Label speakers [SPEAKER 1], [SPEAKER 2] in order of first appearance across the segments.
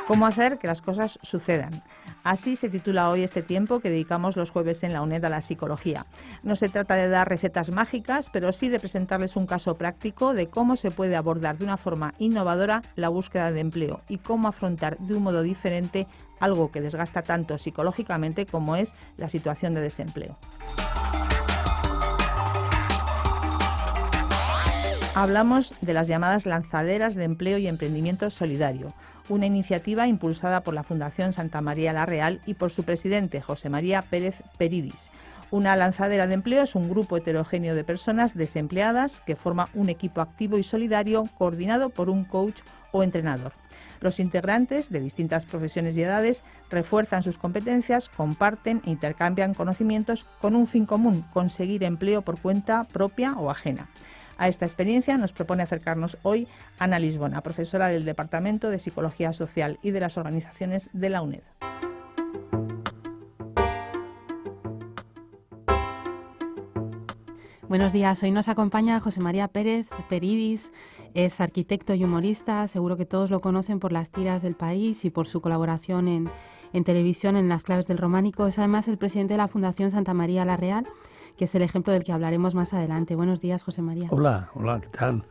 [SPEAKER 1] ¿Cómo hacer que las cosas sucedan? Así se titula hoy este tiempo que dedicamos los jueves en la UNED a la psicología. No se trata de dar recetas mágicas, pero sí de presentarles un caso práctico de cómo se puede abordar de una forma innovadora la búsqueda de empleo y cómo afrontar de un modo diferente algo que desgasta tanto psicológicamente como es la situación de desempleo. Hablamos de las llamadas lanzaderas de empleo y emprendimiento solidario, una iniciativa impulsada por la Fundación Santa María la Real y por su presidente, José María Pérez Peridis. Una lanzadera de empleo es un grupo heterogéneo de personas desempleadas que forma un equipo activo y solidario coordinado por un coach o entrenador. Los integrantes, de distintas profesiones y edades, refuerzan sus competencias, comparten e intercambian conocimientos con un fin común: conseguir empleo por cuenta propia o ajena. A esta experiencia nos propone acercarnos hoy Ana Lisbona, profesora del Departamento de Psicología Social y de las Organizaciones de la UNED.
[SPEAKER 2] Buenos días, hoy nos acompaña José María Pérez Peridis, es arquitecto y humorista, seguro que todos lo conocen por las tiras del País y por su colaboración en televisión en Las claves del románico. Es además el presidente de la Fundación Santa María la Real, que es el ejemplo del que hablaremos más adelante. Buenos días, José María.
[SPEAKER 3] Hola, ¿qué tal?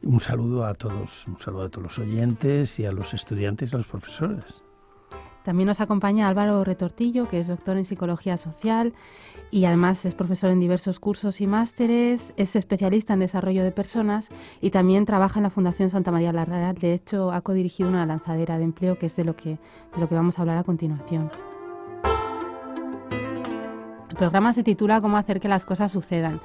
[SPEAKER 3] Un saludo a todos los oyentes y a los estudiantes y a los profesores.
[SPEAKER 2] También nos acompaña Álvaro Retortillo, que es doctor en Psicología Social y además es profesor en diversos cursos y másteres, es especialista en desarrollo de personas y también trabaja en la Fundación Santa María la Real. De hecho, ha codirigido una lanzadera de empleo, que es de lo que vamos a hablar a continuación. El programa se titula «Cómo hacer que las cosas sucedan»,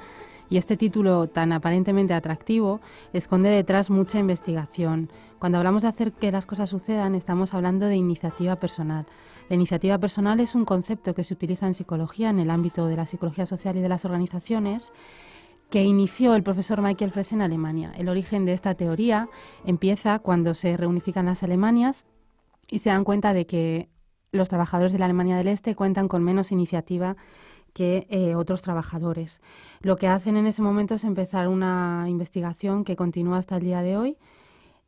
[SPEAKER 2] y este título tan aparentemente atractivo esconde detrás mucha investigación. Cuando hablamos de hacer que las cosas sucedan, estamos hablando de iniciativa personal. La iniciativa personal es un concepto que se utiliza en psicología, en el ámbito de la psicología social y de las organizaciones, que inició el profesor Michael Frese en Alemania. El origen de esta teoría empieza cuando se reunifican las Alemanias y se dan cuenta de que los trabajadores de la Alemania del Este cuentan con menos iniciativa que otros trabajadores. Lo que hacen en ese momento es empezar una investigación que continúa hasta el día de hoy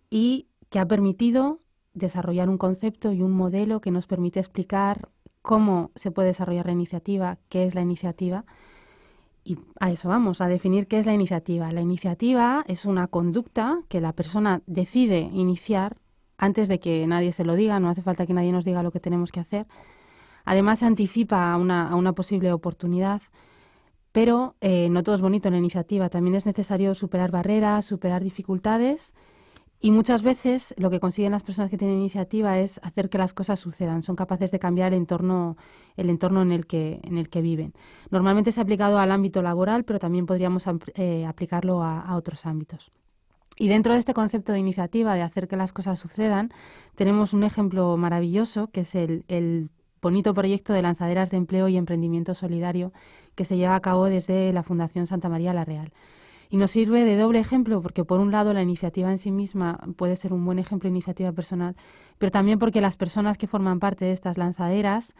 [SPEAKER 2] y que ha permitido desarrollar un concepto y un modelo que nos permite explicar cómo se puede desarrollar la iniciativa, qué es la iniciativa, y a eso vamos, a definir qué es la iniciativa. La iniciativa es una conducta que la persona decide iniciar antes de que nadie se lo diga, no hace falta que nadie nos diga lo que tenemos que hacer. Además, se anticipa a una posible oportunidad, pero no todo es bonito en la iniciativa. También es necesario superar barreras, superar dificultades, y muchas veces lo que consiguen las personas que tienen iniciativa es hacer que las cosas sucedan. Son capaces de cambiar el entorno en el que viven. Normalmente se ha aplicado al ámbito laboral, pero también podríamos aplicarlo a otros ámbitos. Y dentro de este concepto de iniciativa, de hacer que las cosas sucedan, tenemos un ejemplo maravilloso, que es el bonito proyecto de lanzaderas de empleo y emprendimiento solidario que se lleva a cabo desde la Fundación Santa María la Real. Y nos sirve de doble ejemplo porque, por un lado, la iniciativa en sí misma puede ser un buen ejemplo de iniciativa personal, pero también porque las personas que forman parte de estas lanzaderas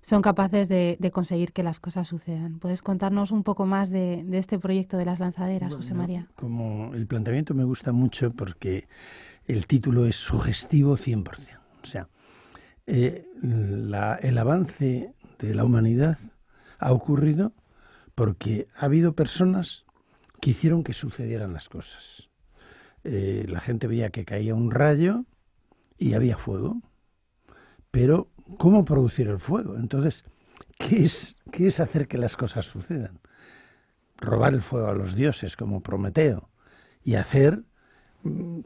[SPEAKER 2] son capaces de conseguir que las cosas sucedan. ¿Puedes contarnos un poco más de este proyecto de las lanzaderas, José María?
[SPEAKER 3] Como el planteamiento me gusta mucho porque el título es sugestivo 100%. O sea, el avance de la humanidad ha ocurrido porque ha habido personas que hicieron que sucedieran las cosas. La gente veía que caía un rayo y había fuego, pero ¿cómo producir el fuego? Entonces, ¿qué es hacer que las cosas sucedan? Robar el fuego a los dioses como Prometeo y hacer,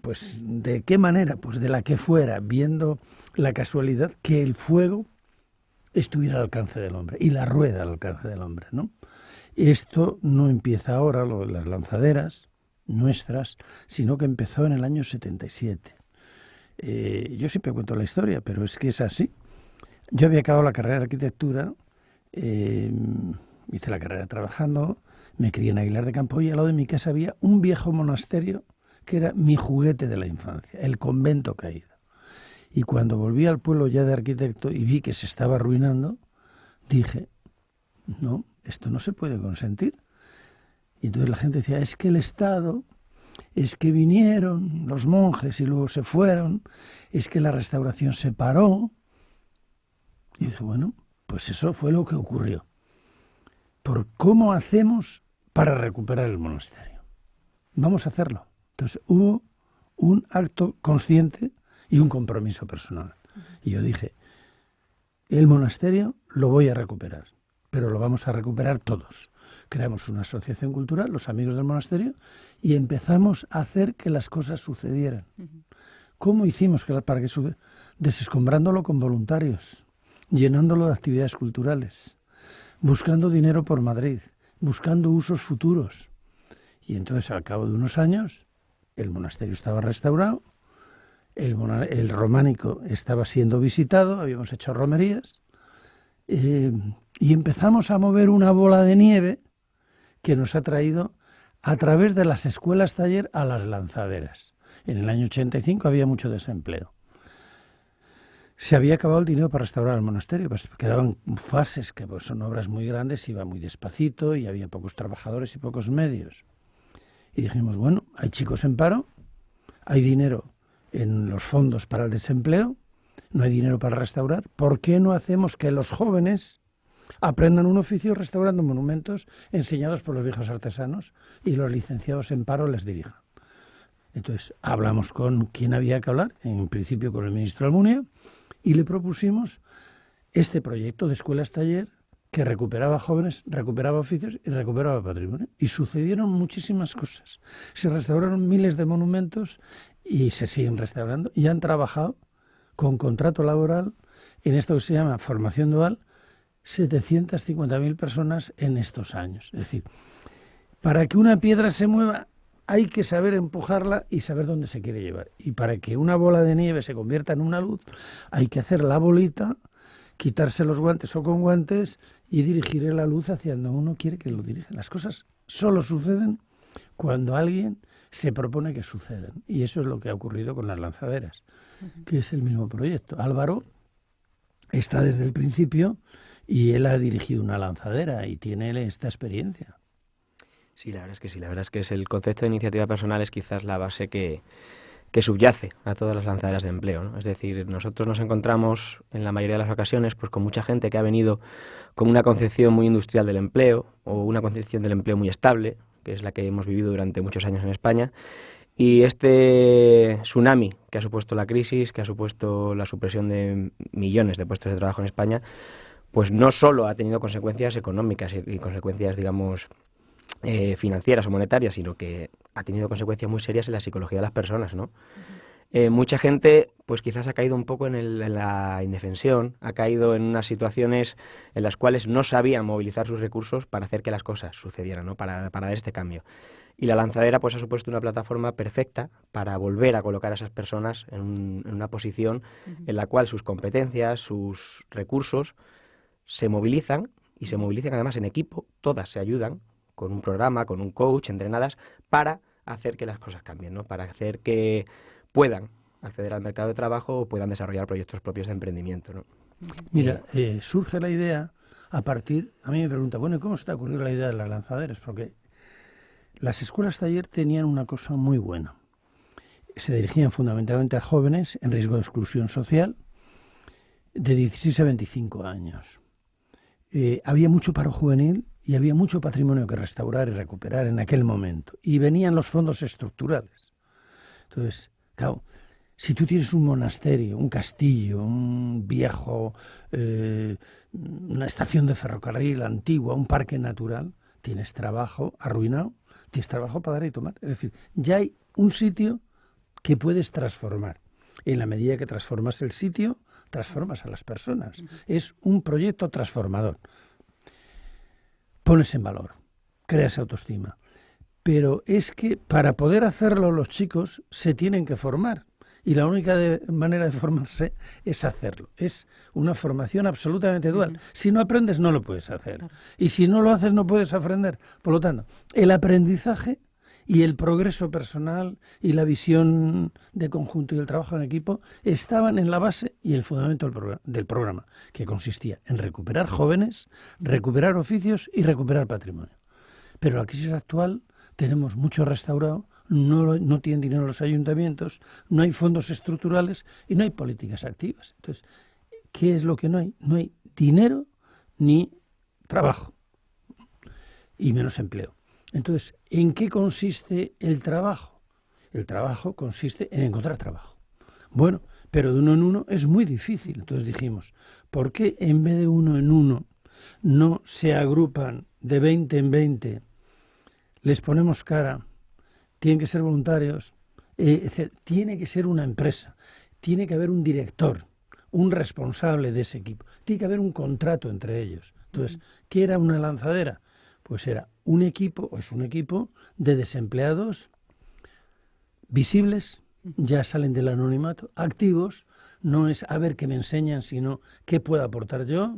[SPEAKER 3] pues, ¿de qué manera? Pues de la que fuera, viendo la casualidad que el fuego estuviera al alcance del hombre y la rueda al alcance del hombre, ¿no? Esto no empieza ahora, lo de las lanzaderas nuestras, sino que empezó en el año 77. Yo siempre cuento la historia, pero es que es así. Yo había acabado la carrera de arquitectura, hice la carrera trabajando, me crié en Aguilar de Campo y al lado de mi casa había un viejo monasterio que era mi juguete de la infancia, el convento caído. Y cuando volví al pueblo ya de arquitecto y vi que se estaba arruinando, dije, no, esto no se puede consentir. Y entonces la gente decía, es que el Estado es que vinieron los monjes y luego se fueron, es que la restauración se paró. Y dice, bueno, pues eso fue lo que ocurrió. ¿Por cómo hacemos para recuperar el monasterio? Vamos a hacerlo. Entonces hubo un acto consciente y un compromiso personal. Y yo dije, el monasterio lo voy a recuperar, pero lo vamos a recuperar todos. Creamos una asociación cultural, los amigos del monasterio, y empezamos a hacer que las cosas sucedieran. ¿Cómo hicimos para que sucediera? Desescombrándolo con voluntarios, llenándolo de actividades culturales, buscando dinero por Madrid, buscando usos futuros. Y entonces, al cabo de unos años, el monasterio estaba restaurado, el románico estaba siendo visitado, habíamos hecho romerías, y empezamos a mover una bola de nieve que nos ha traído a través de las escuelas taller a las lanzaderas. En el año 85 había mucho desempleo. Se había acabado el dinero para restaurar el monasterio, pues quedaban fases que pues, son obras muy grandes, iba muy despacito y había pocos trabajadores y pocos medios. Y dijimos, bueno, hay chicos en paro, hay dinero en los fondos para el desempleo, no hay dinero para restaurar, ¿por qué no hacemos que los jóvenes aprendan un oficio restaurando monumentos enseñados por los viejos artesanos y los licenciados en paro les dirijan? Entonces hablamos con quien había que hablar, en principio con el ministro Almunia, y le propusimos este proyecto de escuelas taller que recuperaba jóvenes, recuperaba oficios y recuperaba patrimonio. Y sucedieron muchísimas cosas. Se restauraron miles de monumentos y se siguen restaurando y han trabajado con contrato laboral en esto que se llama formación dual 750.000 personas en estos años. Es decir, para que una piedra se mueva hay que saber empujarla y saber dónde se quiere llevar. Y para que una bola de nieve se convierta en una luz hay que hacer la bolita, quitarse los guantes o con guantes y dirigir la luz hacia donde uno quiere que lo dirija. Las cosas solo suceden cuando alguien se propone que sucedan. Y eso es lo que ha ocurrido con las lanzaderas, que es el mismo proyecto. Álvaro está desde el principio y él ha dirigido una lanzadera y tiene esta experiencia.
[SPEAKER 4] Sí, la verdad es que sí. La verdad es que el concepto de iniciativa personal es quizás la base que subyace a todas las lanzaderas de empleo, ¿no? Es decir, nosotros nos encontramos en la mayoría de las ocasiones pues con mucha gente que ha venido con una concepción muy industrial del empleo o una concepción del empleo muy estable, que es la que hemos vivido durante muchos años en España. Y este tsunami que ha supuesto la crisis, que ha supuesto la supresión de millones de puestos de trabajo en España, pues no solo ha tenido consecuencias económicas y consecuencias, digamos, financieras o monetarias, sino que ha tenido consecuencias muy serias en la psicología de las personas, ¿no? Mucha gente, pues quizás ha caído un poco en la indefensión, ha caído en unas situaciones en las cuales no sabía movilizar sus recursos para hacer que las cosas sucedieran, ¿no? Para dar este cambio. Y la lanzadera pues ha supuesto una plataforma perfecta para volver a colocar a esas personas en una posición en la cual sus competencias, sus recursos se movilizan y se movilizan además en equipo, todas se ayudan con un programa, con un coach, entrenadas para hacer que las cosas cambien, ¿no? Para hacer que puedan acceder al mercado de trabajo o puedan desarrollar proyectos propios de emprendimiento, ¿no?
[SPEAKER 3] Mira, surge la idea a mí me pregunta, bueno, ¿cómo se te ha ocurrido la idea de las lanzaderas? Porque las escuelas taller tenían una cosa muy buena. Se dirigían fundamentalmente a jóvenes en riesgo de exclusión social de 16 a 25 años. Había mucho paro juvenil y había mucho patrimonio que restaurar y recuperar en aquel momento. Y venían los fondos estructurales. Entonces, claro, si tú tienes un monasterio, un castillo, un viejo, una estación de ferrocarril antigua, un parque natural, tienes trabajo arruinado, tienes trabajo para dar y tomar. Es decir, ya hay un sitio que puedes transformar. En la medida que transformas el sitio, transformas a las personas. Es un proyecto transformador. Pones en valor, creas autoestima. Pero es que para poder hacerlo los chicos se tienen que formar. Y la única manera de formarse es hacerlo. Es una formación absolutamente dual. Si no aprendes, no lo puedes hacer. Y si no lo haces, no puedes aprender. Por lo tanto, el aprendizaje y el progreso personal y la visión de conjunto y el trabajo en equipo estaban en la base y el fundamento del programa, que consistía en recuperar jóvenes, recuperar oficios y recuperar patrimonio. Pero la crisis actual tenemos mucho restaurado, no tienen dinero los ayuntamientos, no hay fondos estructurales y no hay políticas activas. Entonces, ¿qué es lo que no hay? No hay dinero ni trabajo y menos empleo. Entonces, ¿en qué consiste el trabajo? El trabajo consiste en encontrar trabajo. Bueno, pero de uno en uno es muy difícil. Entonces dijimos, ¿por qué en vez de uno en uno no se agrupan de 20 en 20? Les ponemos cara, tienen que ser voluntarios, tiene que ser una empresa, tiene que haber un director, un responsable de ese equipo, tiene que haber un contrato entre ellos. Entonces, ¿qué era una lanzadera? Pues era un equipo, o es un equipo de desempleados visibles, ya salen del anonimato, activos, no es a ver qué me enseñan, sino qué puedo aportar yo,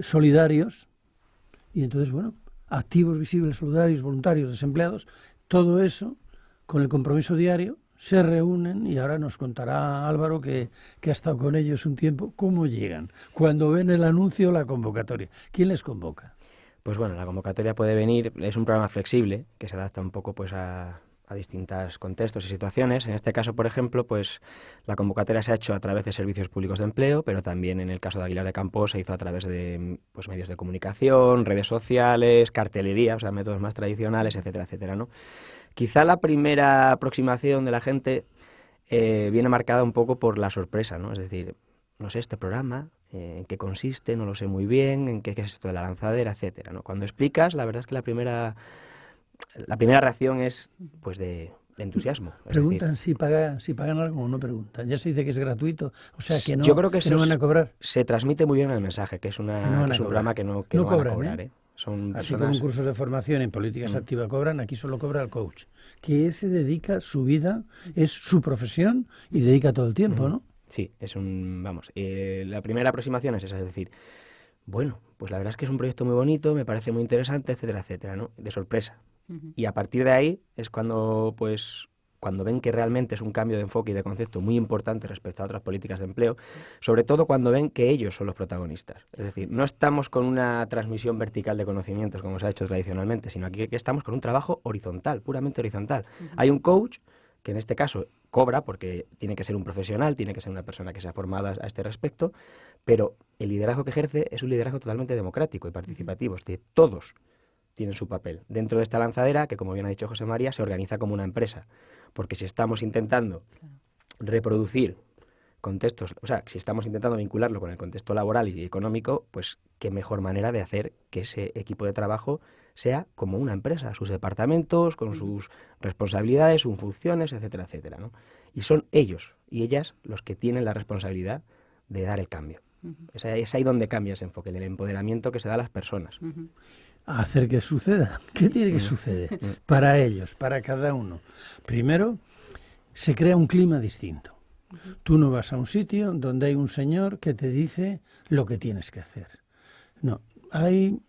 [SPEAKER 3] solidarios, y entonces, bueno, activos, visibles, solidarios, voluntarios, desempleados, todo eso, con el compromiso diario, se reúnen y ahora nos contará Álvaro, que ha estado con ellos un tiempo, cómo llegan, cuando ven el anuncio o la convocatoria. ¿Quién les convoca?
[SPEAKER 4] Pues bueno, la convocatoria puede venir, es un programa flexible que se adapta un poco pues a distintos contextos y situaciones. En este caso, por ejemplo, pues la convocatoria se ha hecho a través de servicios públicos de empleo, pero también en el caso de Aguilar de Campo se hizo a través de pues medios de comunicación, redes sociales, cartelería, o sea, métodos más tradicionales, etcétera, etcétera, ¿no? Quizá la primera aproximación de la gente viene marcada un poco por la sorpresa, ¿no? Es decir, no sé, este programa, en qué consiste, no lo sé muy bien, en qué es esto de la lanzadera, etcétera, ¿no? Cuando explicas, la verdad es que la primera reacción es pues de entusiasmo.
[SPEAKER 3] Preguntan si pagan algo o no preguntan. Ya se dice que es gratuito, o sea que no,
[SPEAKER 4] yo creo que
[SPEAKER 3] no van a cobrar.
[SPEAKER 4] Se transmite muy bien el mensaje, que es un programa que no
[SPEAKER 3] cobran,
[SPEAKER 4] van a cobrar, ¿eh? Son
[SPEAKER 3] así
[SPEAKER 4] personas...
[SPEAKER 3] como en cursos de formación en políticas activas cobran, aquí solo cobra el coach, que se dedica, su vida, es su profesión y dedica todo el tiempo, ¿no?
[SPEAKER 4] Sí, es la primera aproximación es esa, es decir, bueno, pues la verdad es que es un proyecto muy bonito, me parece muy interesante, etcétera, etcétera, ¿no? De sorpresa. Y a partir de ahí es cuando ven que realmente es un cambio de enfoque y de concepto muy importante respecto a otras políticas de empleo, sobre todo cuando ven que ellos son los protagonistas. Es decir, no estamos con una transmisión vertical de conocimientos como se ha hecho tradicionalmente, sino aquí que estamos con un trabajo horizontal, puramente horizontal. Hay un coach que en este caso cobra porque tiene que ser un profesional, tiene que ser una persona que se ha formado a este respecto, pero el liderazgo que ejerce es un liderazgo totalmente democrático y participativo, es decir, todos tienen su papel. Dentro de esta lanzadera, que como bien ha dicho José María, se organiza como una empresa, porque si estamos intentando reproducir contextos, o sea, si estamos intentando vincularlo con el contexto laboral y económico, pues qué mejor manera de hacer que ese equipo de trabajo sea como una empresa, sus departamentos, con sus responsabilidades, sus funciones, etcétera, etcétera, ¿no? Y son ellos y ellas los que tienen la responsabilidad de dar el cambio. Es ahí donde cambia ese enfoque, el empoderamiento que se da a las personas.
[SPEAKER 3] A hacer que suceda. ¿Qué tiene que suceder para ellos, para cada uno? Primero, se crea un clima distinto. Tú no vas a un sitio donde hay un señor que te dice lo que tienes que hacer. No, hay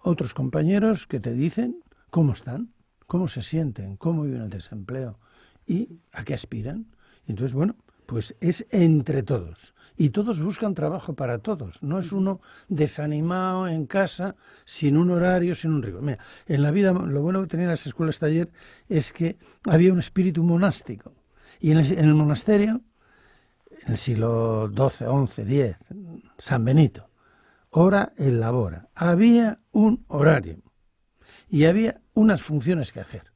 [SPEAKER 3] otros compañeros que te dicen cómo están, cómo se sienten, cómo viven el desempleo y a qué aspiran. Y entonces, bueno, pues es entre todos. Y todos buscan trabajo para todos. No es uno desanimado en casa, sin un horario, sin un rigor. Mira, en la vida, lo bueno que tenían las escuelas taller es que había un espíritu monástico. Y en el monasterio, en el siglo XII, XI, X, San Benito, ora et labora. Había un horario y había unas funciones que hacer.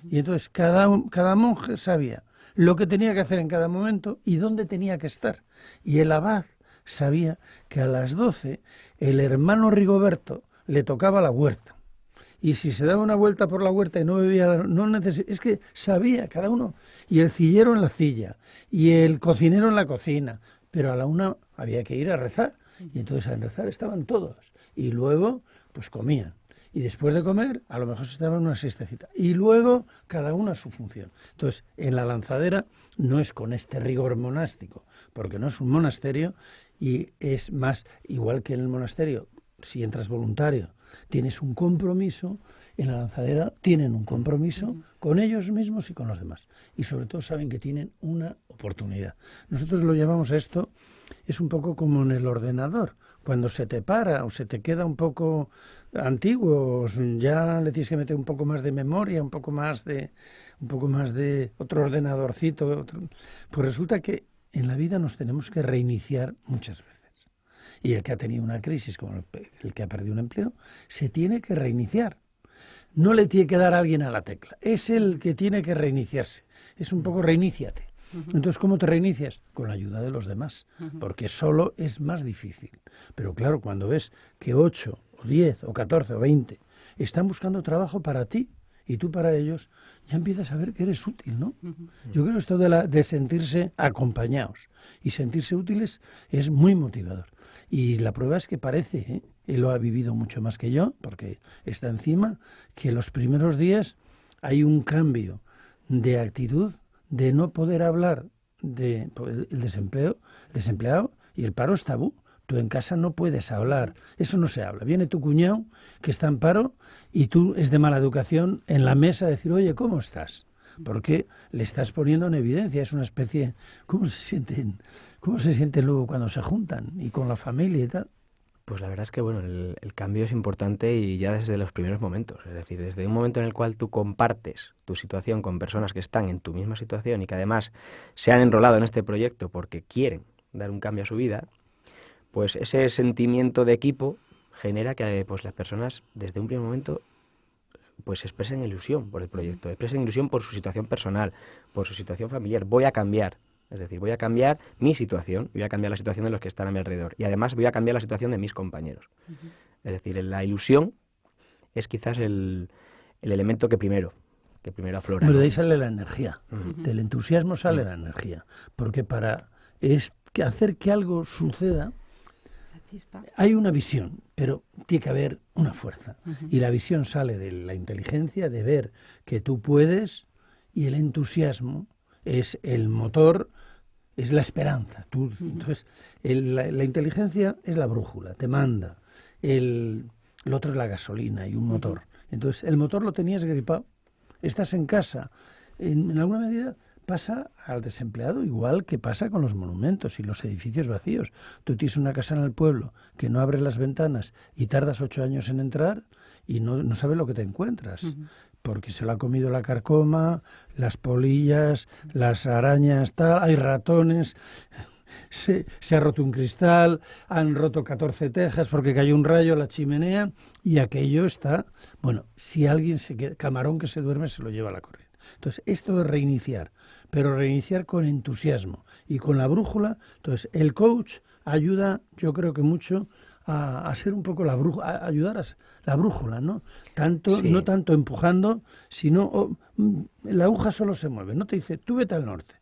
[SPEAKER 3] Y entonces cada monje sabía lo que tenía que hacer en cada momento y dónde tenía que estar. Y el abad sabía que a las 12 el hermano Rigoberto le tocaba la huerta. Y si se daba una vuelta por la huerta y no bebía, es que sabía cada uno. Y el cillero en la cilla, y el cocinero en la cocina. Pero a la 1 había que ir a rezar. Y entonces al rezar estaban todos. Y luego, pues comían. Y después de comer, a lo mejor se estaba en una siestecita. Y luego, cada uno a su función. Entonces, en la lanzadera no es con este rigor monástico, porque no es un monasterio y es más, igual que en el monasterio, si entras voluntario, tienes un compromiso, en la lanzadera tienen un compromiso con ellos mismos y con los demás. Y sobre todo saben que tienen una oportunidad. Nosotros lo llamamos a esto, es un poco como en el ordenador. Cuando se te para o se te queda un poco antiguo, ya le tienes que meter un poco más de memoria, un poco más de un poco más de otro ordenadorcito. Pues resulta que en la vida nos tenemos que reiniciar muchas veces. Y el que ha tenido una crisis, como el que ha perdido un empleo, se tiene que reiniciar. No le tiene que dar a alguien a la tecla. Es el que tiene que reiniciarse. Es un poco reiníciate. Entonces, ¿cómo te reinicias? Con la ayuda de los demás, porque solo es más difícil. Pero claro, cuando ves que 8, o 10, o 14, o 20 están buscando trabajo para ti y tú para ellos, ya empiezas a ver que eres útil, ¿no? Yo creo que esto de sentirse acompañados y sentirse útiles es muy motivador. Y la prueba es que parece, él lo ha vivido mucho más que yo, porque está encima, que los primeros días hay un cambio de actitud, de no poder hablar de el desempleado, y el paro es tabú. Tú en casa no puedes hablar, eso no se habla. Viene tu cuñado que está en paro y tú es de mala educación en la mesa decir, oye, ¿cómo estás? Porque le estás poniendo en evidencia, es una especie, ¿cómo se sienten luego cuando se juntan y con la familia y tal?
[SPEAKER 4] Pues la verdad es que bueno, el cambio es importante y ya desde los primeros momentos. Es decir, desde un momento en el cual tú compartes tu situación con personas que están en tu misma situación y que además se han enrolado en este proyecto porque quieren dar un cambio a su vida, pues ese sentimiento de equipo genera que pues las personas desde un primer momento pues expresen ilusión por el proyecto, expresen ilusión por su situación personal, por su situación familiar. Voy a cambiar. Es decir, voy a cambiar mi situación, voy a cambiar la situación de los que están a mi alrededor y además voy a cambiar la situación de mis compañeros. Es decir, la ilusión es quizás el elemento que primero aflora.
[SPEAKER 3] Pero
[SPEAKER 4] ¿no?
[SPEAKER 3] de ahí sale la energía, del entusiasmo sale la energía, porque para hacer que algo suceda hay una visión, pero tiene que haber una fuerza. Y la visión sale de la inteligencia, de ver que tú puedes, y el entusiasmo es el motor, es la esperanza. Entonces, la inteligencia es la brújula, te manda. Lo otro es la gasolina y un motor. Entonces, el motor lo tenías gripado. Estás en casa. En alguna medida pasa al desempleado igual que pasa con los monumentos y los edificios vacíos. Tú tienes una casa en el pueblo que no abres las ventanas y tardas 8 años en entrar y no sabes lo que te encuentras. Porque se lo ha comido la carcoma, las polillas, las arañas, tal, hay ratones, se ha roto un cristal, han roto 14 tejas porque cayó un rayo a la chimenea y aquello está... Bueno, si alguien se queda, camarón que se duerme se lo lleva a la corriente. Entonces, esto es reiniciar, pero reiniciar con entusiasmo y con la brújula. Entonces, el coach ayuda, yo creo que mucho, a ser un poco a ayudar a la brújula, ¿no?
[SPEAKER 4] Sí.
[SPEAKER 3] No tanto empujando, sino la aguja solo se mueve, no te dice, tú vete al norte,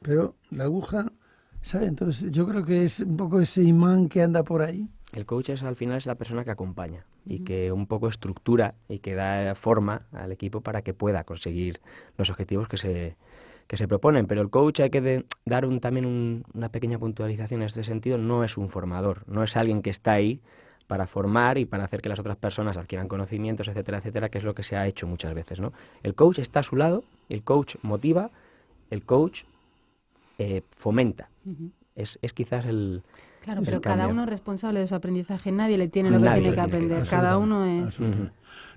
[SPEAKER 3] pero la aguja, ¿sabes? Entonces yo creo que es un poco ese imán que anda por ahí.
[SPEAKER 4] El coach al final es la persona que acompaña y que un poco estructura y que da forma al equipo para que pueda conseguir los objetivos que se proponen. Pero el coach, hay que dar también una pequeña puntualización en este sentido, no es un formador, no es alguien que está ahí para formar y para hacer que las otras personas adquieran conocimientos, etcétera, etcétera, que es lo que se ha hecho muchas veces, ¿no? El coach está a su lado, el coach motiva, el coach fomenta. Es quizás el...
[SPEAKER 2] Claro, pero cada uno es responsable de su aprendizaje. Nadie le tiene lo que tiene que aprender. Cada uno es...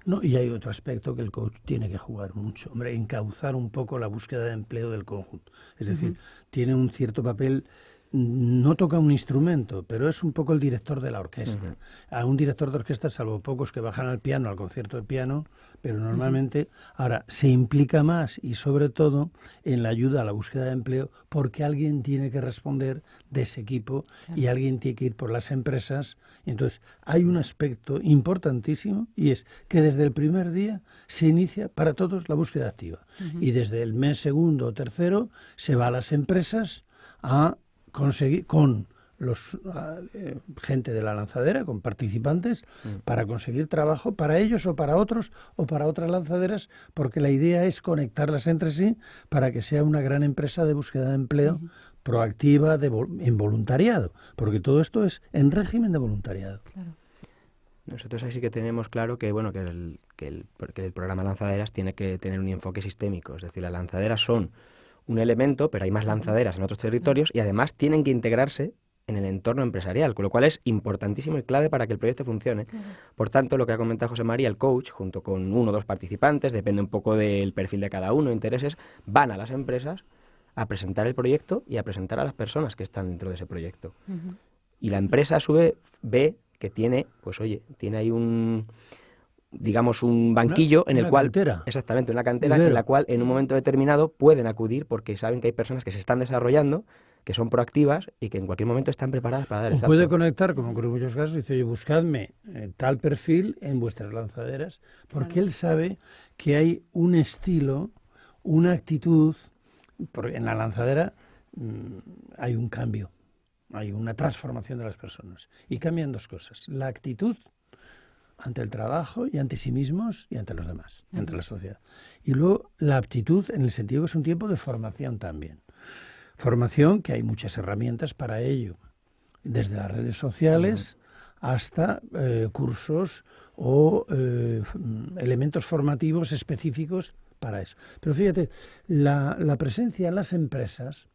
[SPEAKER 3] No, y hay otro aspecto que el coach tiene que jugar mucho. Hombre, encauzar un poco la búsqueda de empleo del conjunto. Es decir, tiene un cierto papel... No toca un instrumento, pero es un poco el director de la orquesta. A un director de orquesta, salvo pocos que bajan al piano, al concierto de piano, pero normalmente ahora se implica más y sobre todo en la ayuda a la búsqueda de empleo, porque alguien tiene que responder de ese equipo y alguien tiene que ir por las empresas. Entonces hay un aspecto importantísimo y es que desde el primer día se inicia para todos la búsqueda activa y desde el mes segundo o tercero se va a las empresas a conseguir con los gente de la lanzadera, con participantes, para conseguir trabajo para ellos o para otros o para otras lanzaderas, porque la idea es conectarlas entre sí para que sea una gran empresa de búsqueda de empleo proactiva en voluntariado, porque todo esto es en régimen de voluntariado.
[SPEAKER 2] Claro.
[SPEAKER 4] Nosotros ahí sí que tenemos claro que bueno que el programa Lanzaderas tiene que tener un enfoque sistémico, es decir, las lanzaderas son un elemento, pero hay más lanzaderas en otros territorios y además tienen que integrarse en el entorno empresarial, con lo cual es importantísimo y clave para que el proyecto funcione. Por tanto, lo que ha comentado José María, el coach, junto con 1 o 2 participantes, depende un poco del perfil de cada uno, intereses, van a las empresas a presentar el proyecto y a presentar a las personas que están dentro de ese proyecto. Y la empresa a su vez ve que tiene, pues oye, tiene ahí un banquillo en el cual,
[SPEAKER 3] cantera.
[SPEAKER 4] Exactamente, una cantera en la cual en un momento determinado pueden acudir porque saben que hay personas que se están desarrollando, que son proactivas y que en cualquier momento están preparadas para dar el salto.
[SPEAKER 3] Puede conectar, como ocurre en muchos casos, y dice, oye, buscadme tal perfil en vuestras lanzaderas, porque él sabe que hay un estilo, una actitud, porque en la lanzadera hay un cambio, hay una transformación de las personas. Y cambian 2 cosas, la actitud ante el trabajo y ante sí mismos y ante los demás, ante la sociedad. Y luego la aptitud en el sentido que es un tiempo de formación también. Formación que hay muchas herramientas para ello, desde las redes sociales hasta cursos o elementos formativos específicos para eso. Pero fíjate, la presencia en las empresas,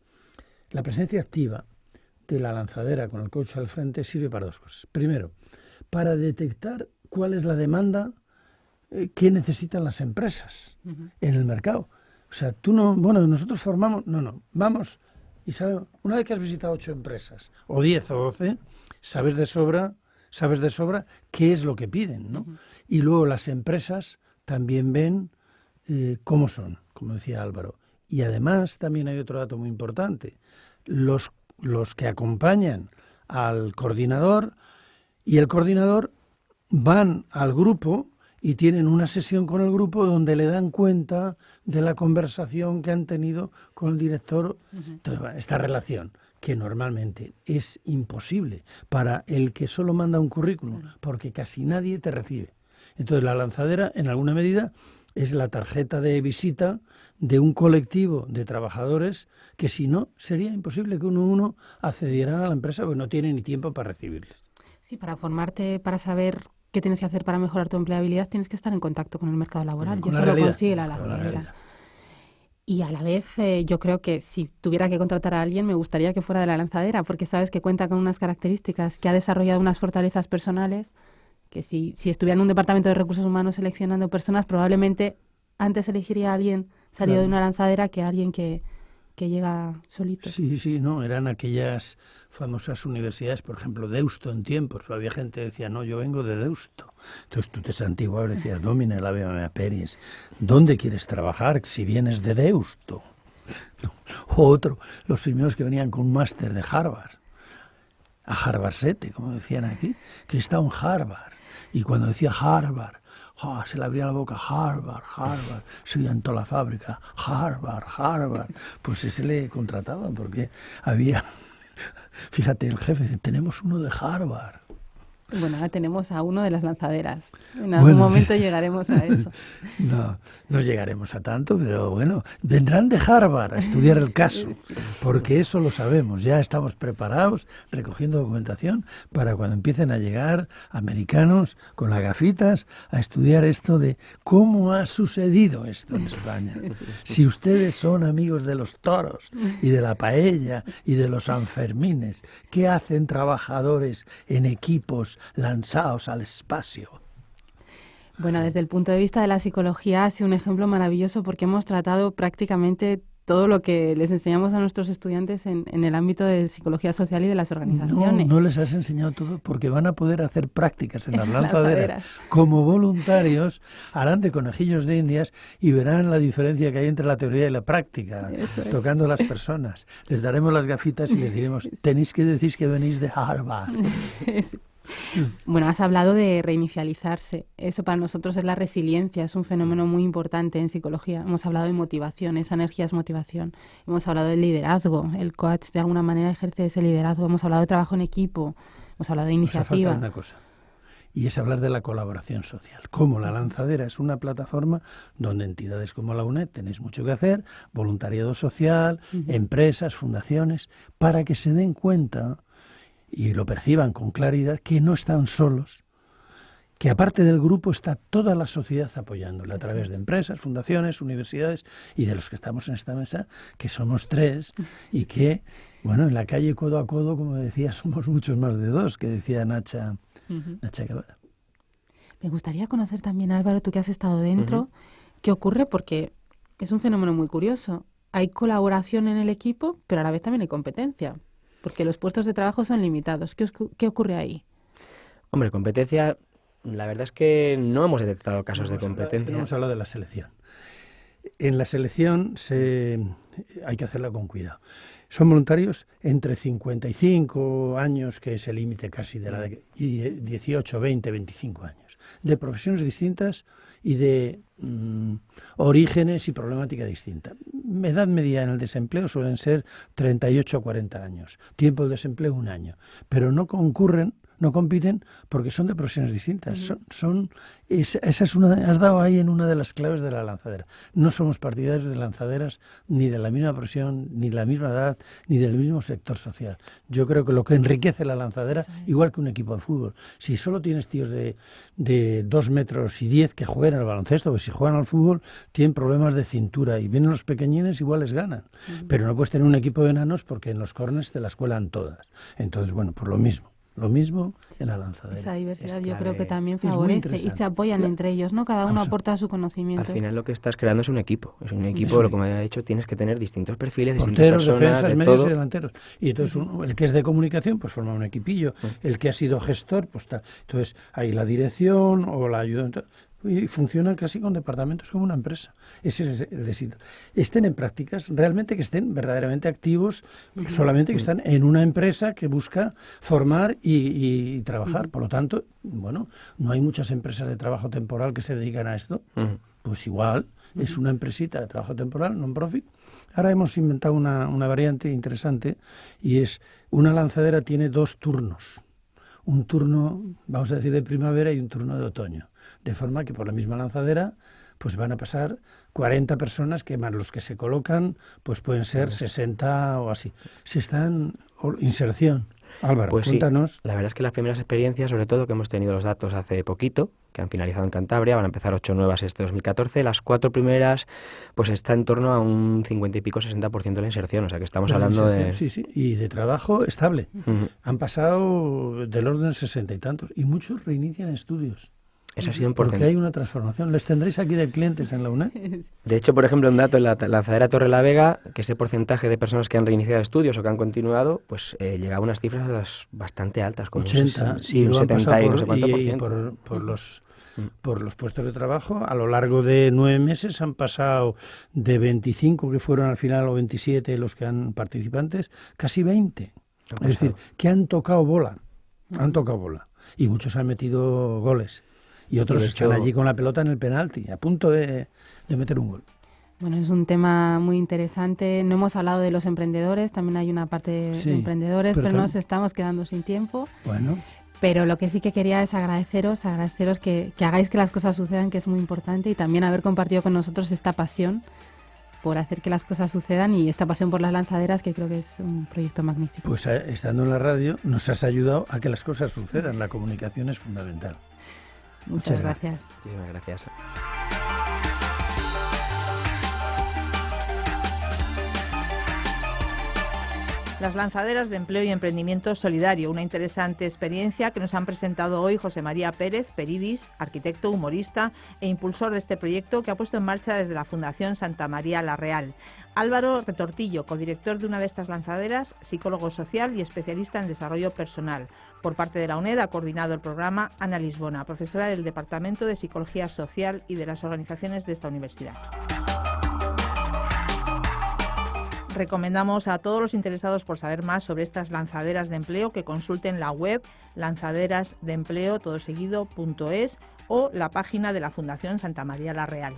[SPEAKER 3] la presencia activa de la lanzadera con el coach al frente sirve para 2 cosas. Primero, para detectar cuál es la demanda que necesitan las empresas en el mercado. O sea, nosotros formamos, vamos, y una vez que has visitado 8 empresas, o 10 o 12, sabes de sobra qué es lo que piden, ¿no? Y luego las empresas también ven cómo son, como decía Álvaro. Y además también hay otro dato muy importante. Los que acompañan al coordinador y el coordinador van al grupo y tienen una sesión con el grupo donde le dan cuenta de la conversación que han tenido con el director. Entonces, esta relación, que normalmente es imposible para el que solo manda un currículum, porque casi nadie te recibe. Entonces, la lanzadera, en alguna medida, es la tarjeta de visita de un colectivo de trabajadores que, si no, sería imposible que uno accedieran a la empresa porque no tiene ni tiempo para recibirles.
[SPEAKER 2] Sí, para formarte, para saber qué tienes que hacer para mejorar tu empleabilidad, tienes que estar en contacto con el mercado laboral. Y eso lo consigue la lanzadera. Y a la vez, yo creo que si tuviera que contratar a alguien, me gustaría que fuera de la lanzadera, porque sabes que cuenta con unas características, que ha desarrollado unas fortalezas personales, que si estuviera en un departamento de recursos humanos seleccionando personas, probablemente antes elegiría a alguien salido de una lanzadera que a alguien que llega solito.
[SPEAKER 3] Sí, no, eran aquellas famosas universidades, por ejemplo, Deusto en tiempos. Había gente que decía, no, yo vengo de Deusto. Entonces tú te santiguabas y decías, Domine la mea peris, ¿dónde quieres trabajar si vienes de Deusto? No. O otro, los primeros que venían con un máster de Harvard, a Harvard-sete, como decían aquí, que está en Harvard. Y cuando decía Harvard, se le abría la boca, Harvard, se oía en toda la fábrica, Harvard. Pues ese le contrataban porque había, fíjate, el jefe dice, tenemos uno de Harvard.
[SPEAKER 2] Bueno, ahora tenemos a uno de las lanzaderas. En algún momento llegaremos a eso.
[SPEAKER 3] No llegaremos a tanto, pero bueno, vendrán de Harvard a estudiar el caso, porque eso lo sabemos. Ya estamos preparados, recogiendo documentación, para cuando empiecen a llegar americanos con las gafitas a estudiar esto de cómo ha sucedido esto en España. Si ustedes son amigos de los toros y de la paella y de los Sanfermines, ¿qué hacen trabajadores en equipos lanzados al espacio?
[SPEAKER 2] Bueno, desde el punto de vista de la psicología ha sido un ejemplo maravilloso porque hemos tratado prácticamente todo lo que les enseñamos a nuestros estudiantes en el ámbito de psicología social y de las organizaciones.
[SPEAKER 3] No les has enseñado todo porque van a poder hacer prácticas en las lanzaderas. Como voluntarios harán de conejillos de indias y verán la diferencia que hay entre la teoría y la práctica, tocando a las personas. Les daremos las gafitas y les diremos, tenéis que decir que venís de Harvard.
[SPEAKER 2] Bueno, has hablado de reinicializarse. Eso para nosotros es la resiliencia, es un fenómeno muy importante en psicología. Hemos hablado de motivación, esa energía es motivación. Hemos hablado de liderazgo, el coach de alguna manera ejerce ese liderazgo. Hemos hablado de trabajo en equipo, hemos hablado de iniciativa.
[SPEAKER 3] Falta una cosa, y es hablar de la colaboración social. Como la lanzadera es una plataforma donde entidades como la UNED tenéis mucho que hacer, voluntariado social, empresas, fundaciones, para que se den cuenta y lo perciban con claridad que no están solos que aparte del grupo está toda la sociedad apoyándole a través de empresas, fundaciones, universidades y de los que estamos en esta mesa, que somos 3 y que, bueno, en la calle codo a codo, como decía, somos muchos más de 2, que decía Nacha Guevara.
[SPEAKER 2] Me gustaría conocer también, Álvaro, tú que has estado dentro, ¿qué ocurre? Porque es un fenómeno muy curioso. Hay colaboración en el equipo, pero a la vez también hay competencia, porque los puestos de trabajo son limitados. ¿Qué ocurre ahí?
[SPEAKER 4] Hombre, competencia, la verdad es que no hemos detectado casos de competencia.
[SPEAKER 3] No hemos hablado de la selección. En la selección hay que hacerla con cuidado. Son voluntarios entre 55 años, que es el límite casi de la edad, y 18, 20, 25 años, de profesiones distintas y de orígenes y problemática distinta. Edad media en el desempleo suelen ser 38 o 40 años, tiempo de desempleo 1 año, pero no compiten porque son de profesiones distintas. Esa es has dado ahí en una de las claves de la lanzadera. No somos partidarios de lanzaderas ni de la misma profesión, ni de la misma edad, ni del mismo sector social. Yo creo que lo que enriquece la lanzadera, igual que un equipo de fútbol, si solo tienes tíos de 2 metros y 10 que juegan al baloncesto, que si juegan al fútbol tienen problemas de cintura y vienen los pequeñines, igual les ganan. Pero no puedes tener un equipo de enanos porque en los corners te las cuelan todas. Entonces, bueno, pues lo mismo en la lanzadera.
[SPEAKER 2] Esa diversidad yo creo que también favorece y se apoyan entre ellos, ¿no? Cada uno aporta su conocimiento.
[SPEAKER 4] Al final lo que estás creando es un equipo. Es un equipo, como he dicho, tienes que tener distintos perfiles,
[SPEAKER 3] porteros,
[SPEAKER 4] distintas personas,
[SPEAKER 3] defensas, medios y delanteros. Y entonces el que es de comunicación, pues forma un equipillo. El que ha sido gestor, pues está. Entonces hay la dirección o la ayuda. Y funcionan casi con departamentos como una empresa. Ese es el éxito. Estén en prácticas, realmente que estén verdaderamente activos, solamente que están en una empresa que busca formar y trabajar. Por lo tanto, bueno, no hay muchas empresas de trabajo temporal que se dedican a esto. Pues igual, es una empresita de trabajo temporal, non-profit. Ahora hemos inventado una variante interesante y es una lanzadera tiene 2 turnos. Un turno, vamos a decir, de primavera y un turno de otoño. De forma que por la misma lanzadera pues van a pasar 40 personas, que más los que se colocan, pues pueden ser 60 o así. Inserción. Álvaro,
[SPEAKER 4] pues
[SPEAKER 3] cuéntanos.
[SPEAKER 4] Sí, la verdad es que las primeras experiencias, sobre todo que hemos tenido los datos hace poquito, que han finalizado en Cantabria, van a empezar 8 nuevas este 2014, las 4 primeras pues está en torno a un 50 y pico, 60% de la inserción, o sea que estamos hablando de...
[SPEAKER 3] Sí, y de trabajo estable. Han pasado del orden 60 y tantos, y muchos reinician estudios.
[SPEAKER 4] Eso ha sido
[SPEAKER 3] porque
[SPEAKER 4] importante.
[SPEAKER 3] hay una transformación. ¿Les tendréis aquí de clientes en la UNED?
[SPEAKER 4] De hecho, por ejemplo, un dato en la lanzadera Torre la Vega, que ese porcentaje de personas que han reiniciado estudios o que han continuado, pues llegaba a unas cifras bastante altas. Como
[SPEAKER 3] 80,
[SPEAKER 4] sí, un 70 y no sé cuánto por ciento.
[SPEAKER 3] Por los puestos de trabajo, a lo largo de 9 meses han pasado de 25 que fueron al final o 27 los que han participantes, casi 20. Es decir, que han tocado bola. Y muchos han metido goles. Y otros están allí con la pelota en el penalti, a punto de meter un gol.
[SPEAKER 2] Bueno, es un tema muy interesante. No hemos hablado de los emprendedores, también hay una parte de emprendedores, pero nos estamos quedando sin tiempo.
[SPEAKER 3] Bueno.
[SPEAKER 2] Pero lo que sí que quería es agradeceros que hagáis que las cosas sucedan, que es muy importante, y también haber compartido con nosotros esta pasión por hacer que las cosas sucedan y esta pasión por las lanzaderas, que creo que es un proyecto magnífico.
[SPEAKER 3] Pues estando en la radio nos has ayudado a que las cosas sucedan. La comunicación es fundamental.
[SPEAKER 2] Muchas gracias.
[SPEAKER 4] Muchísimas gracias.
[SPEAKER 1] Las lanzaderas de empleo y emprendimiento solidario, una interesante experiencia que nos han presentado hoy José María Pérez Peridis, arquitecto, humorista e impulsor de este proyecto que ha puesto en marcha desde la Fundación Santa María la Real. Álvaro Retortillo, codirector de una de estas lanzaderas, psicólogo social y especialista en desarrollo personal. Por parte de la UNED ha coordinado el programa Ana Lisbona, profesora del Departamento de Psicología Social y de las organizaciones de esta universidad. Recomendamos a todos los interesados por saber más sobre estas lanzaderas de empleo que consulten la web lanzaderasdeempleo.es o la página de la Fundación Santa María la Real.